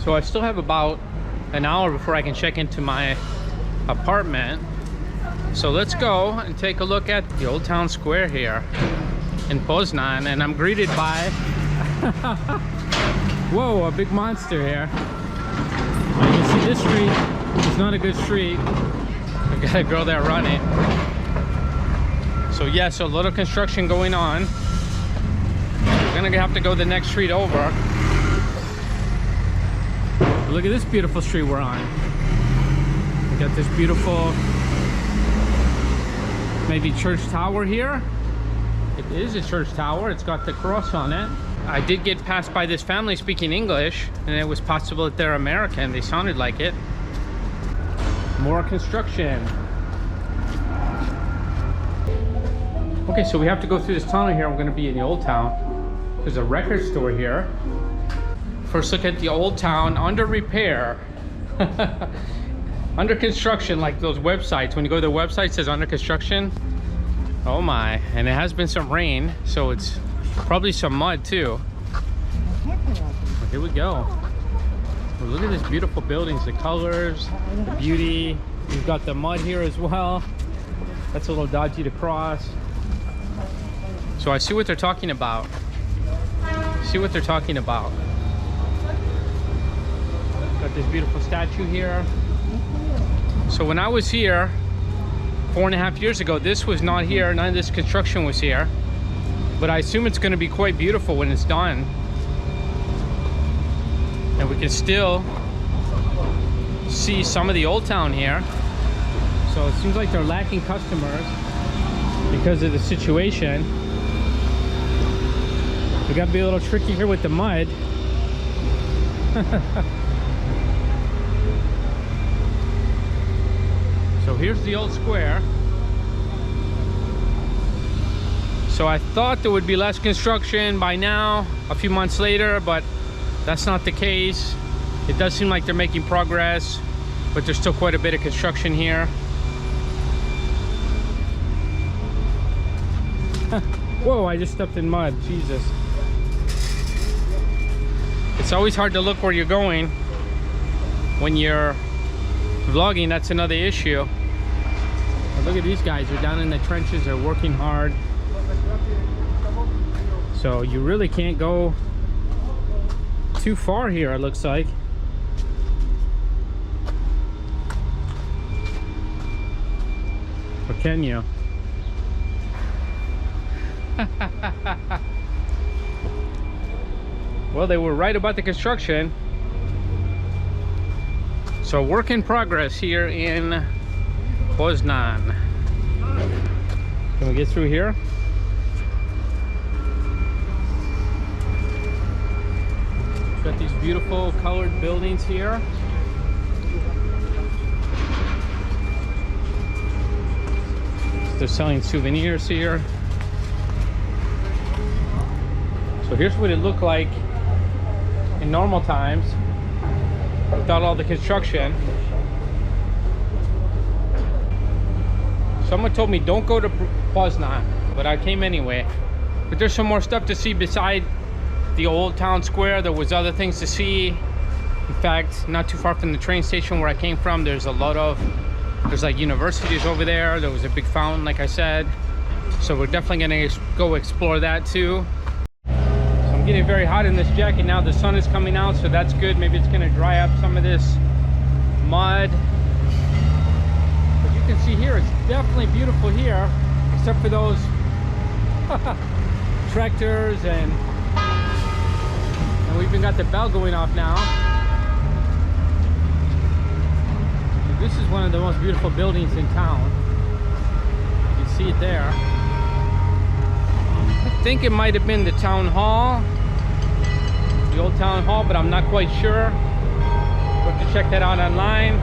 So I still have about an hour before I can check into my apartment. So let's go and take a look at the old town square here in Poznan, and I'm greeted by whoa, a big monster here. You can see this street is not a good street. I got a girl there running. So yes, a lot of construction going on. We're gonna have to go the next street over. Look at this beautiful street we're on. We got this beautiful, maybe church tower here. It is a church tower. It's got the cross on it. I did get passed by this family speaking English, and it was possible that they're American. They sounded like it. More construction. Okay, so we have to go through this tunnel here. We're going to be in the old town. There's a record store here. First look at the old town, under repair. Under construction, like those websites. When you go to the website, it says under construction. Oh my, and it has been some rain, so it's probably some mud too. Well, here we go. Well, look at these beautiful buildings, the colors, the beauty. You've got the mud here as well. That's a little dodgy to cross. So I see what they're talking about. See what they're talking about. Got this beautiful statue here. So when I was here 4.5 years ago, this was not here. None of this construction was here. But I assume it's going to be quite beautiful when it's done. And we can still see some of the old town here. So it seems like they're lacking customers because of the situation. We got to be a little tricky here with the mud. So here's the old square. So I thought there would be less construction by now, a few months later, but that's not the case. It does seem like they're making progress, but there's still quite a bit of construction here. Whoa, I just stepped in mud, Jesus. It's always hard to look where you're going when you're vlogging. That's another issue. But look at these guys, they're down in the trenches, they're working hard. So you really can't go too far here, it looks like. Or can you? Well, they were right about the construction. So work in progress here in Poznan. Can we get through here? Got these beautiful colored buildings here. They're selling souvenirs here. So here's what it looked like in normal times without all the construction. Someone told me don't go to Poznan, but I came anyway. But there's some more stuff to see beside the old town square. There was other things to see. In fact, not too far from the train station where I came from, there's like universities over there. There was a big fountain, like I said. So we're definitely gonna go explore that too. I'm getting very hot in this jacket now. The sun is coming out, so that's good. Maybe it's gonna dry up some of this mud. But you can see here, it's definitely beautiful here, except for those tractors, and we even got the bell going off now. This is one of the most beautiful buildings in town. You can see it there. I think it might have been the town hall, the old town hall, but I'm not quite sure. We'll have to check that out online.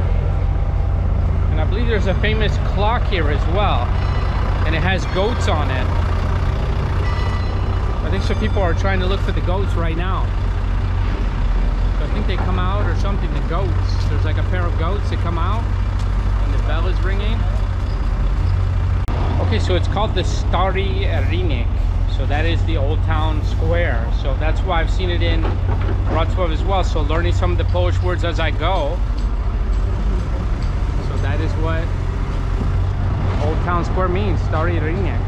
And I believe there's a famous clock here as well, and it has goats on it. I think some people are trying to look for the goats right now. So I think they come out or something, the goats. There's like a pair of goats that come out and the bell is ringing. Okay, so it's called the Stary Rynek. So that is the Old Town Square. So that's why I've seen it in Wrocław as well. So learning some of the Polish words as I go. So that is what Old Town Square means, Stary Rynek.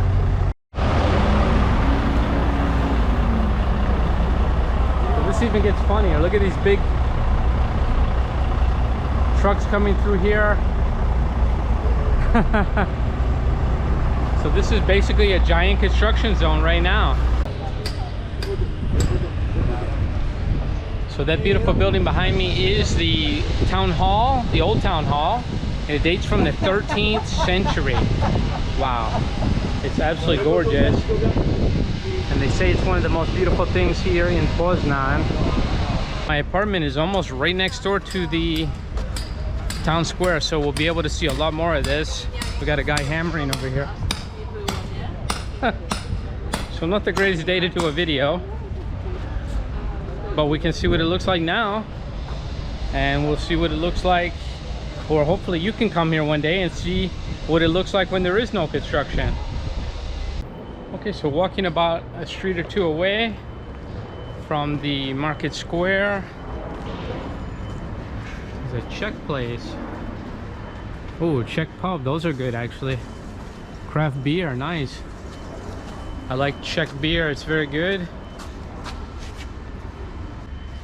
So this even gets funnier. Look at these big trucks coming through here. So this is basically a giant construction zone right now. So that beautiful building behind me is the town hall, the old town hall. And it dates from the 13th century. Wow, it's absolutely gorgeous. And they say it's one of the most beautiful things here in Poznan. My apartment is almost right next door to the town square, so we'll be able to see a lot more of this. We got a guy hammering over here. So not the greatest day to do a video, but we can see what it looks like now, and we'll see what it looks like, or hopefully you can come here one day and see what it looks like when there is no construction. Okay, so walking about a street or two away from the market square, there's a Czech place. Oh, Czech pub, those are good actually. Craft beer, nice. I like Czech beer, it's very good.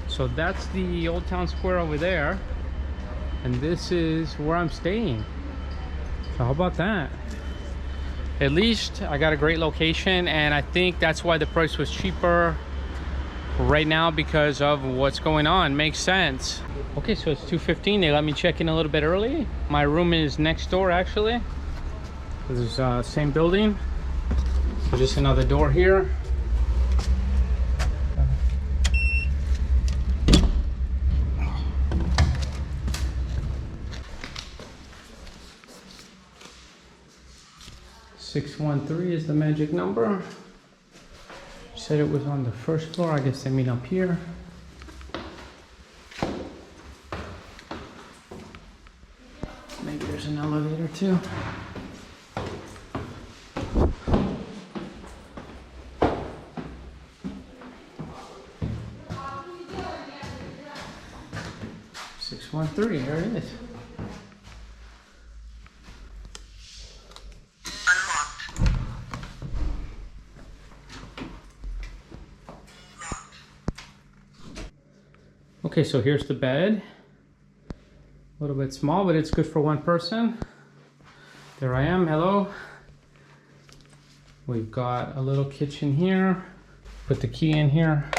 So that's the Old Town Square over there, and this is where I'm staying. So how about that? At least I got a great location, and I think that's why the price was cheaper right now, because of what's going on. Makes sense. Okay, so it's 2:15. They let me check in a little bit early. My room is next door actually. This is same building. So just another door here. "613 is the magic number. Said it was on the first floor. I guess they mean up here. Maybe there's an elevator too. "613, there it is. Okay, so here's the bed. A little bit small, but it's good for one person. There I am, hello. We've got a little kitchen here. Put the key in here.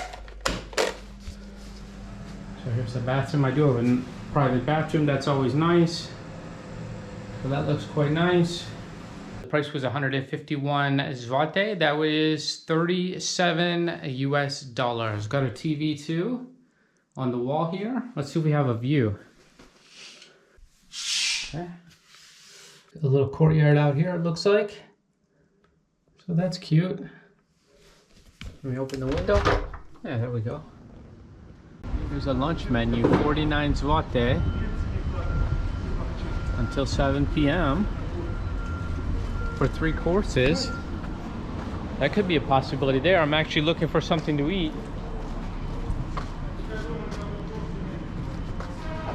So here's the bathroom. I do have a private bathroom, that's always nice. So that looks quite nice. The price was 151 zloty. That was 37 US dollars. Got a TV too on the wall here. Let's see if we have a view. Okay. A little courtyard out here, it looks like. So that's cute. Let me open the window. Yeah, there we go. Here's a lunch menu, 49 zloty until 7 p.m. for 3 courses. That could be a possibility there. I'm actually looking for something to eat.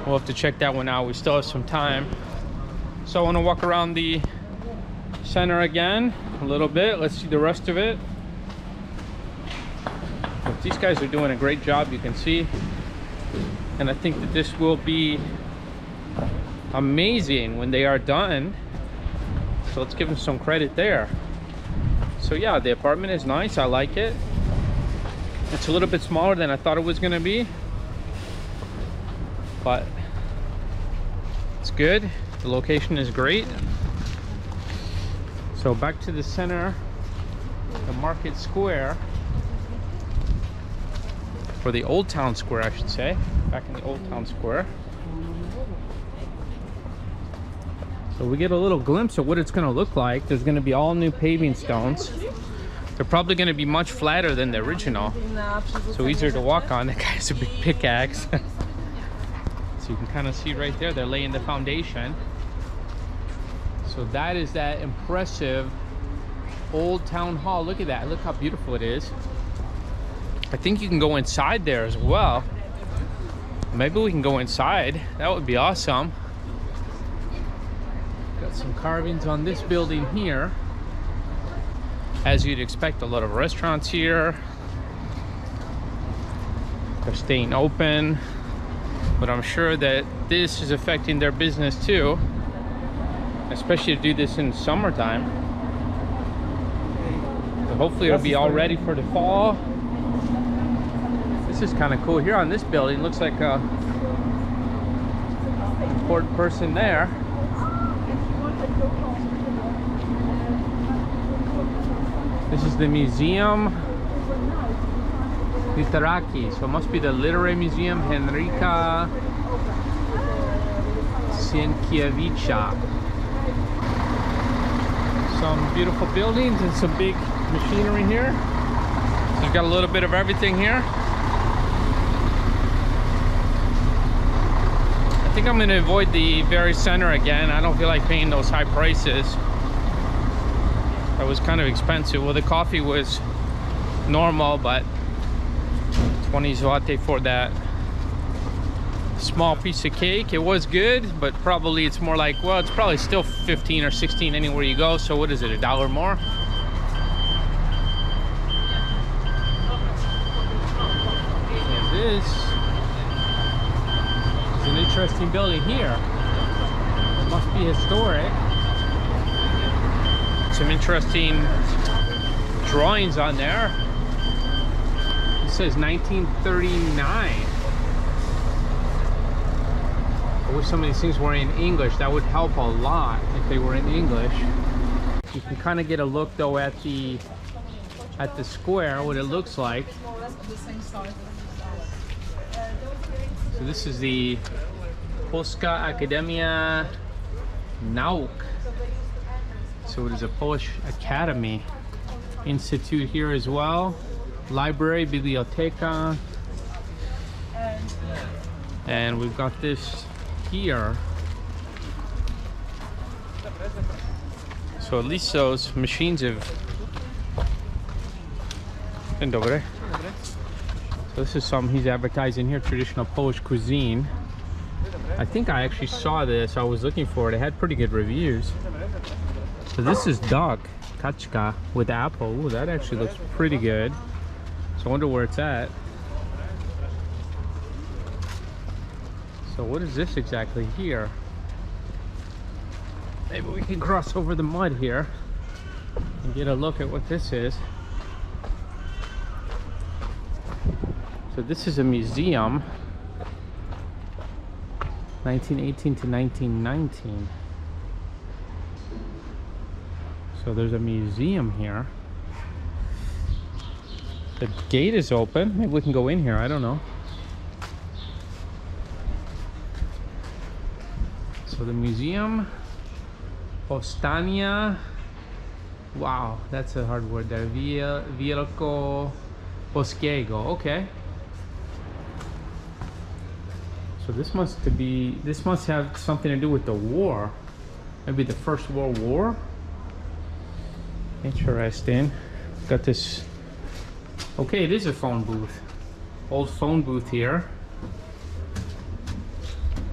We'll have to check that one out. We still have some time. So I want to walk around the center again a little bit. Let's see the rest of it. But these guys are doing a great job, you can see. And I think that this will be amazing when they are done. So let's give them some credit there. So yeah, the apartment is nice. I like it. It's a little bit smaller than I thought it was going to be, but it's good. The location is great. So back to the center, the market square, or the Old Town Square, I should say. Back in the Old Town Square. So we get a little glimpse of what it's going to look like. There's going to be all new paving stones. They're probably going to be much flatter than the original, so easier to walk on. That guy's a big pickaxe. So you can kind of see right there, they're laying the foundation. So that is that impressive Old Town Hall. Look at that. Look how beautiful it is. I think you can go inside there as well. Maybe we can go inside. That would be awesome. Got some carvings on this building here. As you'd expect, a lot of restaurants here. They're staying open, but I'm sure that this is affecting their business too, especially to do this in summertime. So hopefully it'll be all ready for the fall. This is kind of cool. Here on this building, looks like a important person there. This is the Museum Literaki, so it must be the Literary Museum Henryka Sienkiewicza. Some beautiful buildings and some big machinery here. So we've got a little bit of everything here. I think I'm going to avoid the very center again. I don't feel like paying those high prices. That was kind of expensive. Well, the coffee was normal, but 20 zloty for that small piece of cake. It was good, but probably it's more like, well, it's probably still 15 or 16 anywhere you go. So what is it, $1 more? So this is an interesting building here. It must be historic. Some interesting drawings on there. It says 1939. I wish some of these things were in English. That would help a lot if they were in English. You can kind of get a look though at the square, what it looks like. So this is the Polska Akademia Nauk. So it is a Polish Academy Institute here as well. Library, biblioteca. And we've got this here. So at least those machines have... Dzień dobry. So this is some he's advertising here, traditional Polish cuisine. I think I actually saw this. I was looking for it. It had pretty good reviews. So this is duck, kaczka, with apple. Ooh, that actually looks pretty good. So I wonder where it's at. So what is this exactly here? Maybe we can cross over the mud here and get a look at what this is. So this is a museum, 1918 to 1919. So there's a museum here. The gate is open. Maybe we can go in here. I don't know. So the museum, Powstania. Wow, that's a hard word there. Wielkopolskiego. Okay. So this must have something to do with the war. Maybe the First World War. Interesting. Got this. Okay, it is a phone booth. Old phone booth here.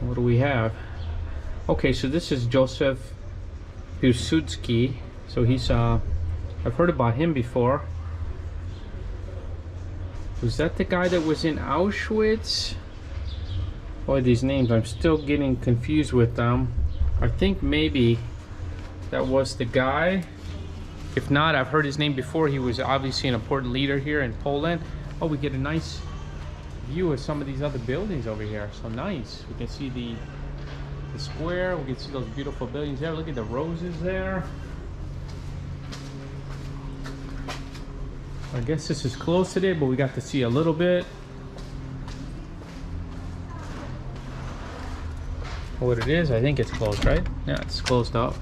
What do we have? Okay, so this is Joseph Piłsudski. So he's I've heard about him before. Was that the guy that was in Auschwitz? Boy, these names, I'm still getting confused with them. I think maybe that was the guy. If not, I've heard his name before. He was obviously an important leader here in Poland. Oh, we get a nice view of some of these other buildings over here. So nice. We can see the square. We can see those beautiful buildings there. Look at the roses there. I guess this is closed today, but we got to see a little bit. What it is, I think it's closed, right? Yeah, it's closed up.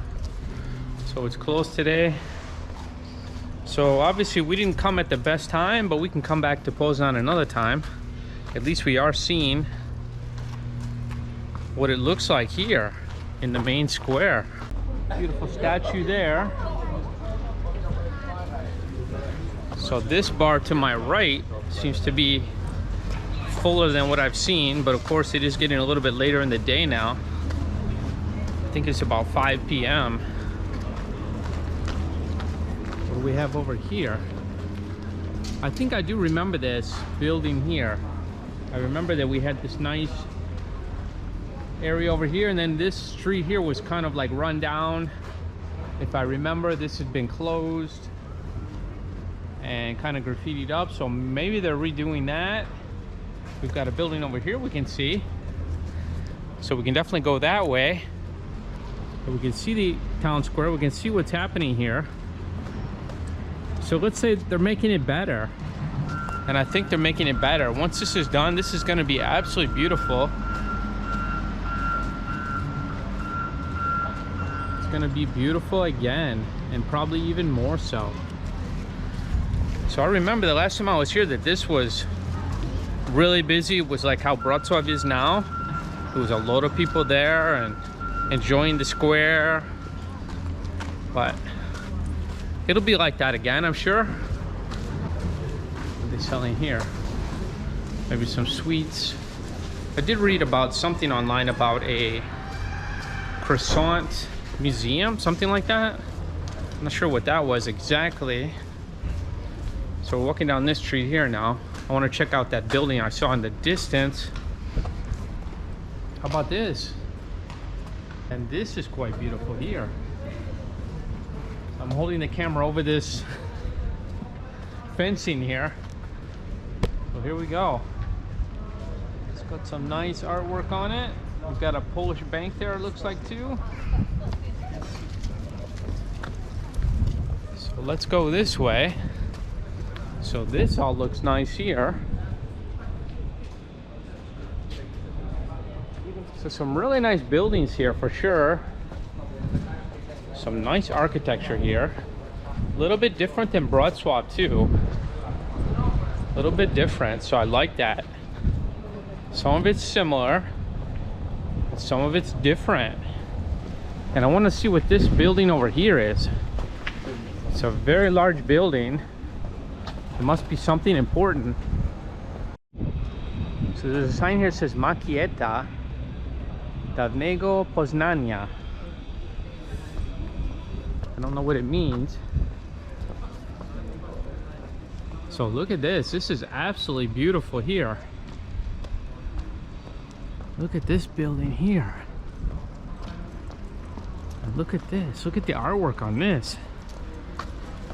So it's closed today. So obviously we didn't come at the best time, but we can come back to Poznan another time. At least we are seeing what it looks like here in the main square. Beautiful statue there. So this bar to my right seems to be fuller than what I've seen, but of course it is getting a little bit later in the day now. I think it's about 5 p.m. What do we have over here? I think I do remember this building here. I remember that we had this nice area over here, and then this street here was kind of like run down. If I remember, this has been closed and kind of graffitied up, so maybe they're redoing that. We've got a building over here we can see, so we can definitely go that way. We can see the town square, we can see what's happening here. So let's say they're making it better, and I think they're making it better. Once this is done, this is going to be absolutely beautiful. It's going to be beautiful again, and probably even more so. So I remember the last time I was here that this was really busy. It was like how Wrocław is now. There was a lot of people there and enjoying the square, but it'll be like that again, I'm sure. What are they selling here? Maybe some sweets. I did read about something online about a croissant museum, something like that. I'm not sure what that was exactly. So we're walking down this street here now. I want to check out that building I saw in the distance. How about this? And this is quite beautiful here. I'm holding the camera over this fencing here. So here we go. It's got some nice artwork on it. We've got a Polish bank there, it looks like, too. So let's go this way. So this all looks nice here. So some really nice buildings here for sure. Some nice architecture here. A little bit different than Wrocław too. A little bit different, so I like that. Some of it's similar, some of it's different. And I want to see what this building over here is. It's a very large building. It must be something important. So there's a sign here that says Makieta Dawnego Poznania. I don't know what it means. So look at this. This is absolutely beautiful here. Look at this building here. And look at this. Look at the artwork on this.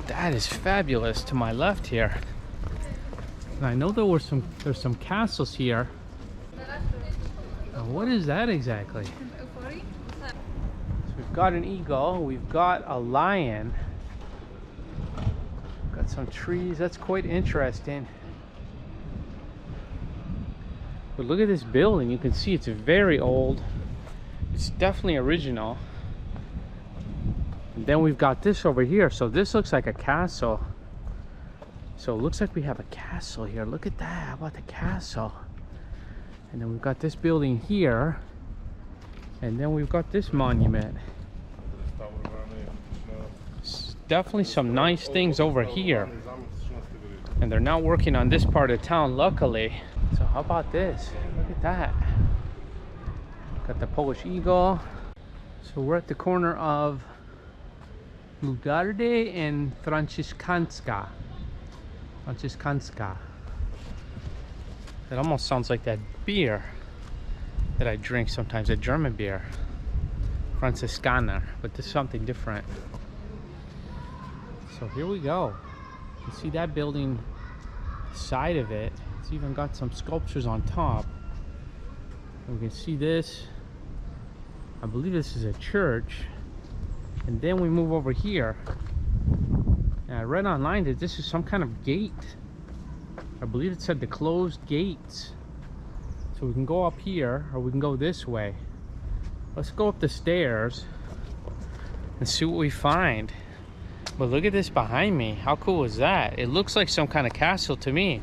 That is fabulous to my left here. And I know there's some castles here. Now, what is that exactly? So we've got an eagle, we've got a lion, got some trees. That's quite interesting. But look at this building. You can see it's very old. It's definitely original. And then we've got this over here. So this looks like a castle. So it looks like we have a castle here. Look at that. How about the castle? And then we've got this building here. And then we've got this monument. Definitely some nice things over here. And they're not working on this part of town, luckily. So how about this? Look at that. Got the Polish eagle. So we're at the corner of Lugarde and Franciszkanska. It almost sounds like that beer that I drink sometimes, a German beer. Franziskaner, but this is something different. So here we go. You see that building, the side of it. It's even got some sculptures on top. And we can see this. I believe this is a church. And then we move over here. And I read online that this is some kind of gate. I believe it said the closed gates. So we can go up here, or we can go this way. Let's go up the stairs and see what we find. But look at this behind me. How cool is that? It looks like some kind of castle to me.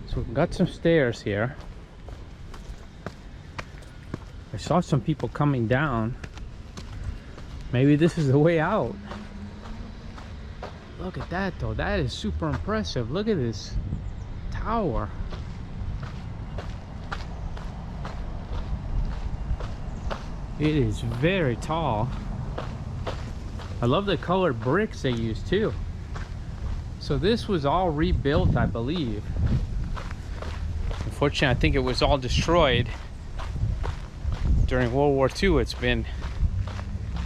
So we've got some stairs here. I saw some people coming down. Maybe this is the way out. Look at that though, that is super impressive. Look at this tower. It is very tall. I love the colored bricks they use too. So this was all rebuilt, I believe. Unfortunately, I think it was all destroyed during World War II. It's been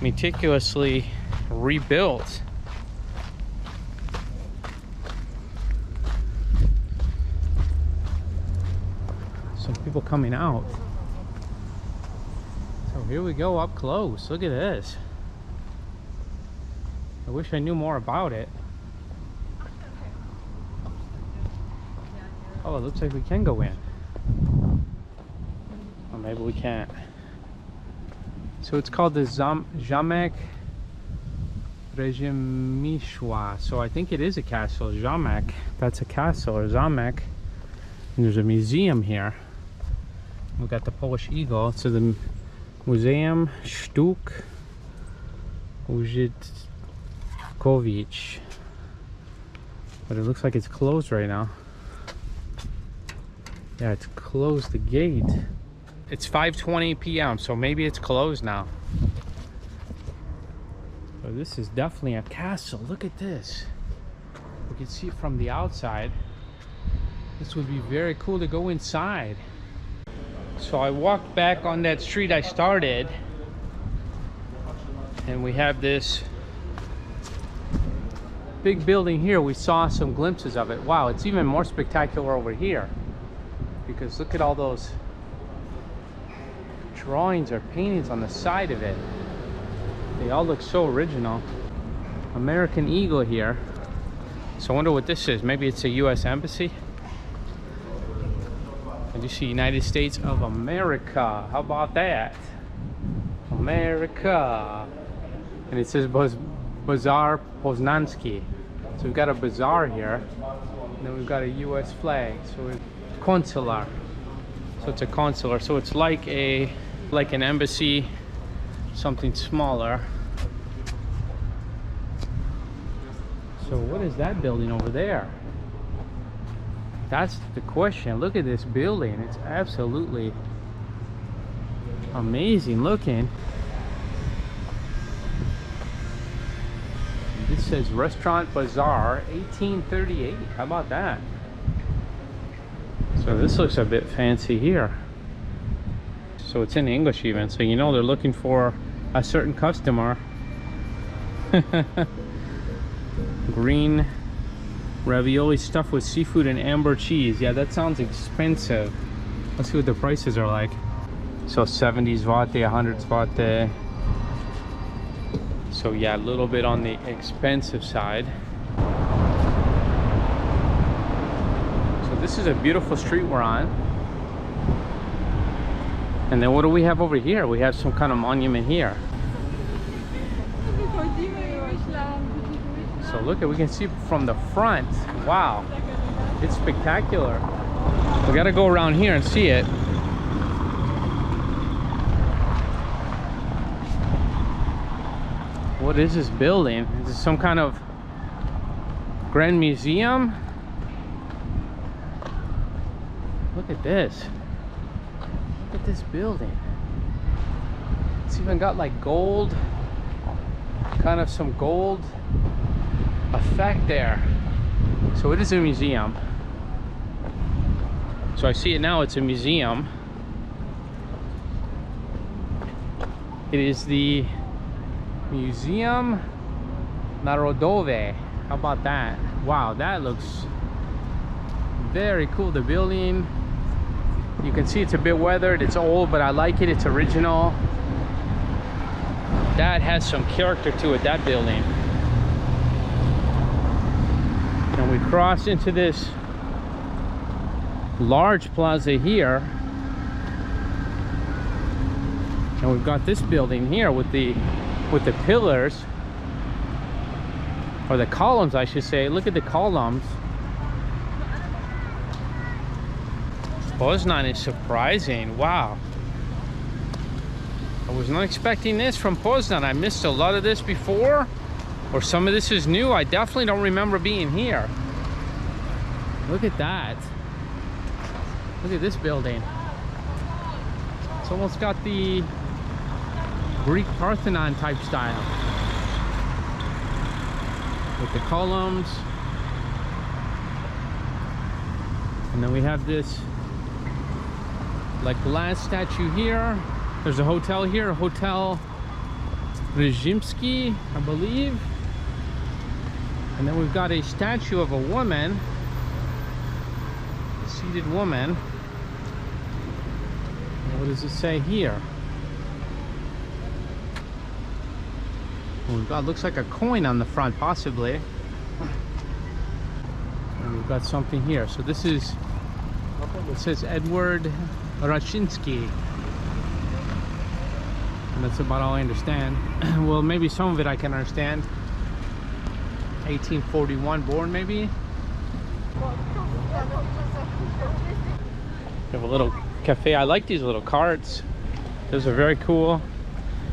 meticulously rebuilt. Some people coming out. So here we go up close. Look at this. I wish I knew more about it. Oh, it looks like we can go in. Or maybe we can't. So it's called the Zamek Rezimishwa. So I think it is a castle. Zamek. That's a castle, or Zamek. And there's a museum here. We've got the Polish eagle. So the Museum Sztuk Użytkowic. But it looks like it's closed right now. Yeah, it's closed the gate. It's 5:20 p.m. so maybe it's closed now. So this is definitely a castle. Look at this. We can see it from the outside. This would be very cool to go inside. So I walked back on that street I started, and we have this big building here. We saw some glimpses of it. Wow, it's even more spectacular over here, because look at all those drawings or paintings on the side of it. They all look so original. American eagle here. So I wonder what this is. Maybe it's a US embassy. And you see United States of America. How about that? America. And it says Bazaar Poznański. So we've got a bazaar here. And then we've got a US flag. So it's consular. So it's a consular. So it's like an embassy, something smaller. So what is that building over there? That's the question. Look at this building. It's absolutely amazing looking. This says Restaurant Bazaar 1838. How about that? So this looks a bit fancy here. So it's in English even, so you know they're looking for a certain customer. Green ravioli stuffed with seafood and amber cheese. Yeah, that sounds expensive. Let's see what the prices are like. So 70 zloty, 100 zloty. So yeah, a little bit on the expensive side. So this is a beautiful street we're on. And then what do we have over here? We have some kind of monument here. So look, we can see from the front. Wow, it's spectacular. We gotta go around here and see it. What is this building? Is this some kind of grand museum? Look at this. Look at this building. It's even got like gold, kind of some gold effect there. So it is a museum. So I see it now, it's a museum. It is the Museum Narodowe. How about that? Wow, that looks very cool. The building, you can see it's a bit weathered, it's old, but I like it, it's original. That has some character to it, that building. And we cross into this large plaza here, and we've got this building here with the pillars, or the columns I should say. Look at the columns. Poznan is surprising. Wow, I was not expecting this from Poznan. I missed a lot of this before, Or some of this is new. I definitely don't remember being here. Look at that. Look at this building. It's almost got the Greek Parthenon type style. With the columns. And then we have this like glass statue here. There's a hotel here, Hotel Rzymski, I believe. And then we've got a statue of a woman, a seated woman. And what does it say here? Well, we've got, looks like a coin on the front, possibly. And we've got something here. So this is, it says Edward Raczynski. And that's about all I understand. Well, maybe some of it I can understand. 1841 born, maybe. We have a little cafe. I like these little carts. Those are very cool.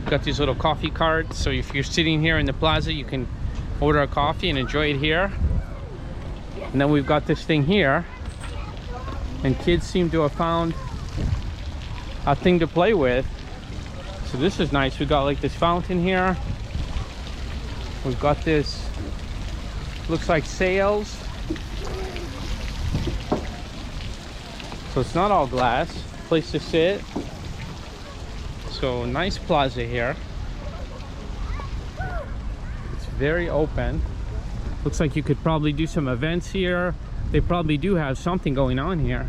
Got these little coffee carts, so if you're sitting here in the plaza, you can order a coffee and enjoy it here. And then we've got this thing here, and kids seem to have found a thing to play with. So this is nice. We've got like this fountain here. We've got this, looks like sails. So it's not all glass. Place to sit. So nice plaza here. It's very open. Looks like you could probably do some events here. They probably do have something going on here.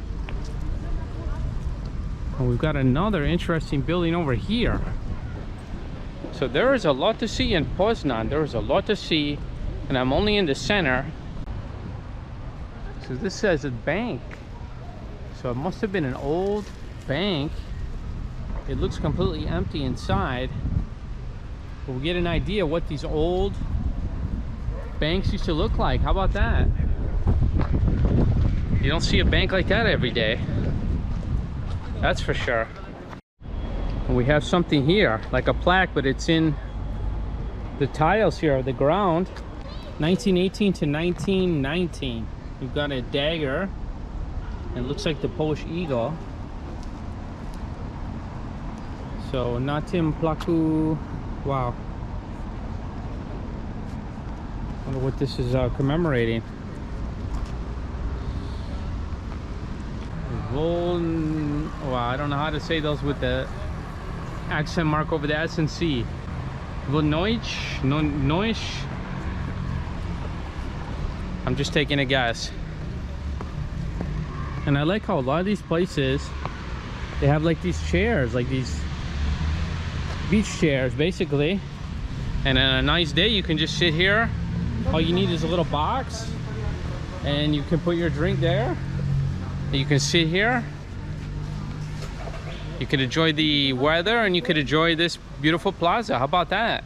And we've got another interesting building over here. So there is a lot to see in Poznan. There is a lot to see, and I'm only in the center. So this says a bank. So it must have been an old bank. It looks completely empty inside. But we get an idea what these old banks used to look like. How about that? You don't see a bank like that every day. That's for sure. And we have something here, like a plaque, but it's in the tiles here of the ground. 1918 to 1919. We've got a dagger. And it looks like the Polish eagle. So na tym plaku. Wow. I wonder what this is commemorating. Wow, I don't know how to say those with the accent mark over the S and C. Volnoich? Noish? I'm just taking a guess. And I like how a lot of these places, they have like these chairs, like these beach chairs basically. And on a nice day you can just sit here. All you need is a little box and you can put your drink there. You can sit here. You can enjoy the weather and you could enjoy this beautiful plaza. How about that?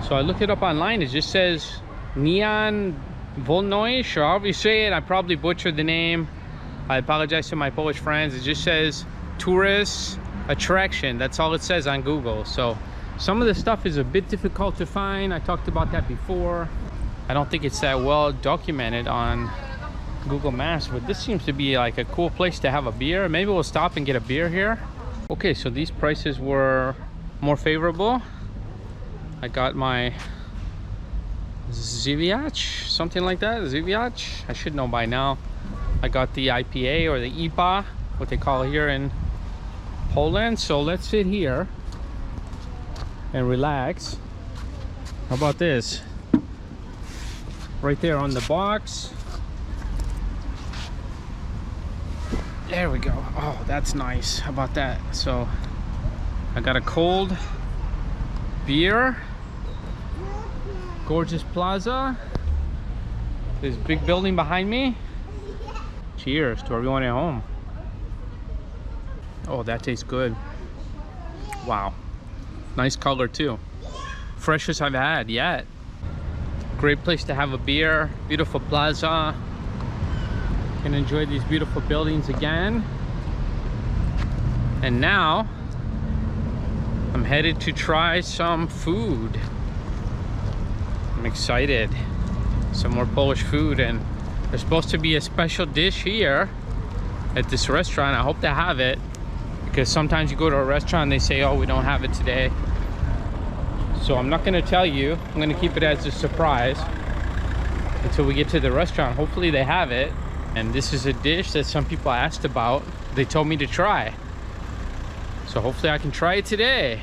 So I looked it up online. It just says Neon Volnoish, or however you say it. I probably butchered the name. I apologize to my Polish friends. It just says tourist attraction. That's all it says on Google. So some of the stuff is a bit difficult to find. I talked about that before. I don't think it's that well documented on Google Maps, but this seems to be like a cool place to have a beer. Maybe we'll stop and get a beer here. Okay, so these prices were more favorable. I got my Ziviach, something like that. Ziviach, I should know by now. I got the IPA, or the IPA, what they call it here in Poland. So let's sit here and relax. How about this? Right there on the box. There we go. Oh, that's nice. How about that? So I got a cold beer. Gorgeous plaza. This big building behind me. Cheers to everyone at home. Oh, that tastes good. Wow. Nice color too. Freshest I've had yet. Great place to have a beer. Beautiful plaza. Can enjoy these beautiful buildings again. And now I'm headed to try some food. I'm excited. Some more Polish food, and there's supposed to be a special dish here at this restaurant. I hope they have it, because sometimes you go to a restaurant and they say, oh, we don't have it today. So I'm not gonna tell you. I'm gonna keep it as a surprise until we get to the restaurant. Hopefully they have it. And this is a dish that some people asked about. They told me to try. So hopefully I can try it today.